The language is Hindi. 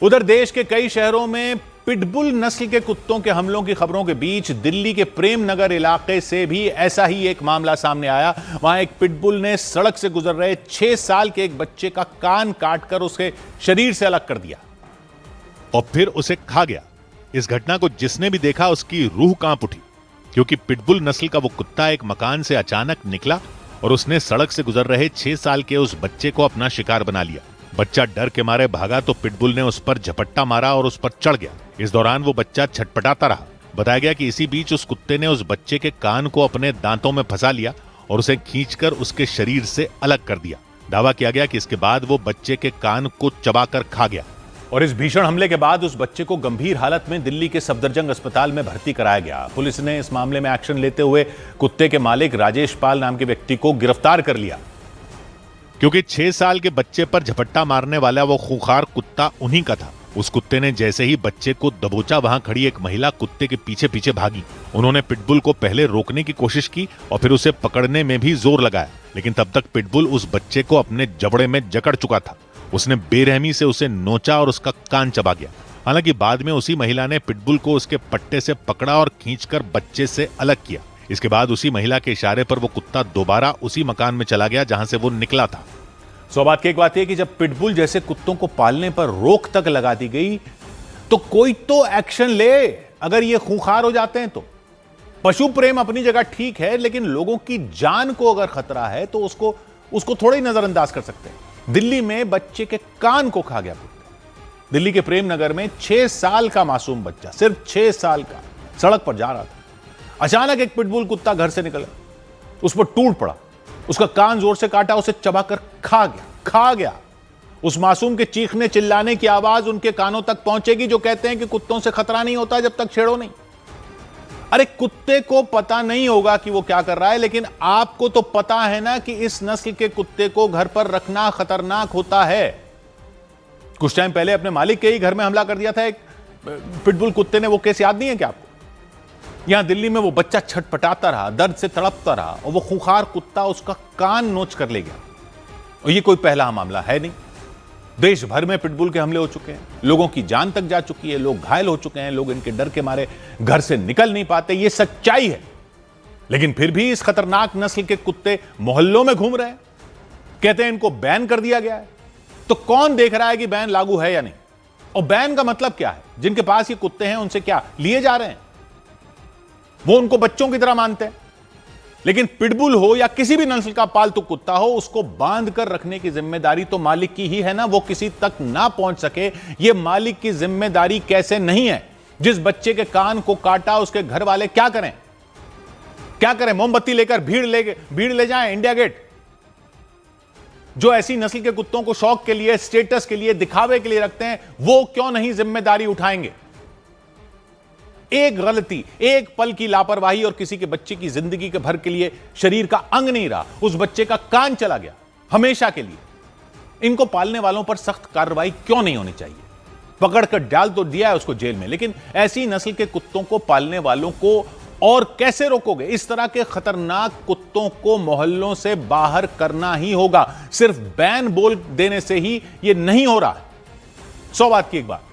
उधर देश के कई शहरों में पिटबुल नस्ल के कुत्तों के हमलों की खबरों के बीच दिल्ली के प्रेम नगर इलाके से भी ऐसा ही एक मामला सामने आया। वहां एक पिटबुल ने सड़क से गुजर रहे 6 साल के एक बच्चे का कान काटकर उसके शरीर से अलग कर दिया और फिर उसे खा गया। इस घटना को जिसने भी देखा उसकी रूह कांप उठी, क्योंकि पिटबुल नस्ल का वो कुत्ता एक मकान से अचानक निकला और उसने सड़क से गुजर रहे 6 साल के उस बच्चे को अपना शिकार बना लिया। बच्चा डर के मारे भागा तो पिटबुल ने उस पर झपट्टा मारा और उस पर चढ़ गया। इस दौरान वो बच्चा छटपटाता रहा। बताया गया कि इसी बीच उस कुत्ते ने उस बच्चे के कान को अपने दांतों में फंसा लिया और उसे खींचकर उसके शरीर से अलग कर दिया। दावा किया गया कि इसके बाद वो बच्चे के कान को चबाकर खा गया और इस भीषण हमले के बाद उस बच्चे को गंभीर हालत में दिल्ली के सफदरजंग अस्पताल में भर्ती कराया गया। पुलिस ने इस मामले में एक्शन लेते हुए कुत्ते के मालिक राजेश पाल नाम के व्यक्ति को गिरफ्तार कर लिया, क्योंकि 6 साल के बच्चे पर झपट्टा मारने वाला वो खूंखार कुत्ता उन्हीं का था। उस कुत्ते ने जैसे ही बच्चे को दबोचा, वहां खड़ी एक महिला कुत्ते के पीछे पीछे भागी। उन्होंने पिटबुल को पहले रोकने की कोशिश की और फिर उसे पकड़ने में भी जोर लगाया, लेकिन तब तक पिटबुल उस बच्चे को अपने जबड़े में जकड़ चुका था। उसने बेरहमी से उसे नोचा और उसका कान चबा गया। हालांकि बाद में उसी महिला ने पिटबुल को उसके पट्टे से पकड़ा और खींचकर बच्चे से अलग किया। इसके बाद उसी महिला के इशारे पर वो कुत्ता दोबारा उसी मकान में चला गया जहां से वो निकला था। सौभाग्य की एक बात यह कि जब पिटबुल जैसे कुत्तों को पालने पर रोक तक लगा दी गई तो कोई तो एक्शन ले। अगर ये खूंखार हो जाते हैं तो पशु प्रेम अपनी जगह ठीक है, लेकिन लोगों की जान को अगर खतरा है तो उसको थोड़ा ही नजरअंदाज कर सकते हैं। दिल्ली में बच्चे के कान को खा गया कुत्ते। दिल्ली के प्रेम नगर में 6 साल का मासूम बच्चा, सिर्फ 6 साल का, सड़क पर जा रहा था। अचानक एक पिटबुल कुत्ता घर से निकला, उस पर टूट पड़ा, उसका कान जोर से काटा, उसे चबाकर खा गया। उस मासूम के चीखने चिल्लाने की आवाज उनके कानों तक पहुंचेगी जो कहते हैं कि कुत्तों से खतरा नहीं होता जब तक छेड़ो नहीं। अरे कुत्ते को पता नहीं होगा कि वो क्या कर रहा है, लेकिन आपको तो पता है ना कि इस नस्ल के कुत्ते को घर पर रखना खतरनाक होता है। कुछ टाइम पहले अपने मालिक के ही घर में हमला कर दिया था एक पिटबुल कुत्ते ने। वो केस याद नहीं है क्या आपको? यहां दिल्ली में वो बच्चा छटपटाता रहा, दर्द से तड़पता रहा और वो खूंखार कुत्ता उसका कान नोच कर ले गया। और ये कोई पहला मामला है नहीं। देश भर में पिटबुल के हमले हो चुके हैं, लोगों की जान तक जा चुकी है, लोग घायल हो चुके हैं, लोग इनके डर के मारे घर से निकल नहीं पाते। ये सच्चाई है, लेकिन फिर भी इस खतरनाक नस्ल के कुत्ते मोहल्लों में घूम रहे हैं। कहते हैं इनको बैन कर दिया गया है। तो कौन देख रहा है कि बैन लागू है या नहीं? और बैन का मतलब क्या है? जिनके पास ये कुत्ते हैं उनसे क्या लिए जा रहे हैं? वो उनको बच्चों की तरह मानते हैं। लेकिन पिटबुल हो या किसी भी नस्ल का पालतू कुत्ता हो, उसको बांध कर रखने की जिम्मेदारी तो मालिक की ही है ना। वो किसी तक ना पहुंच सके, ये मालिक की जिम्मेदारी कैसे नहीं है? जिस बच्चे के कान को काटा उसके घर वाले क्या करें? मोमबत्ती लेकर भीड़ ले जाएं इंडिया गेट? जो ऐसी नस्ल के कुत्तों को शौक के लिए, स्टेटस के लिए, दिखावे के लिए रखते हैं, वो क्यों नहीं जिम्मेदारी उठाएंगे? एक गलती, एक पल की लापरवाही और किसी के बच्चे की जिंदगी के भर के लिए शरीर का अंग नहीं रहा, उस बच्चे का कान चला गया हमेशा के लिए। इनको पालने वालों पर सख्त कार्रवाई क्यों नहीं होनी चाहिए? पकड़कर डाल तो दिया है उसको जेल में, लेकिन ऐसी नस्ल के कुत्तों को पालने वालों को और कैसे रोकोगे? इस तरह के खतरनाक कुत्तों को मोहल्लों से बाहर करना ही होगा। सिर्फ बैन बोल देने से ही यह नहीं हो रहा है। 100 बात की एक बात,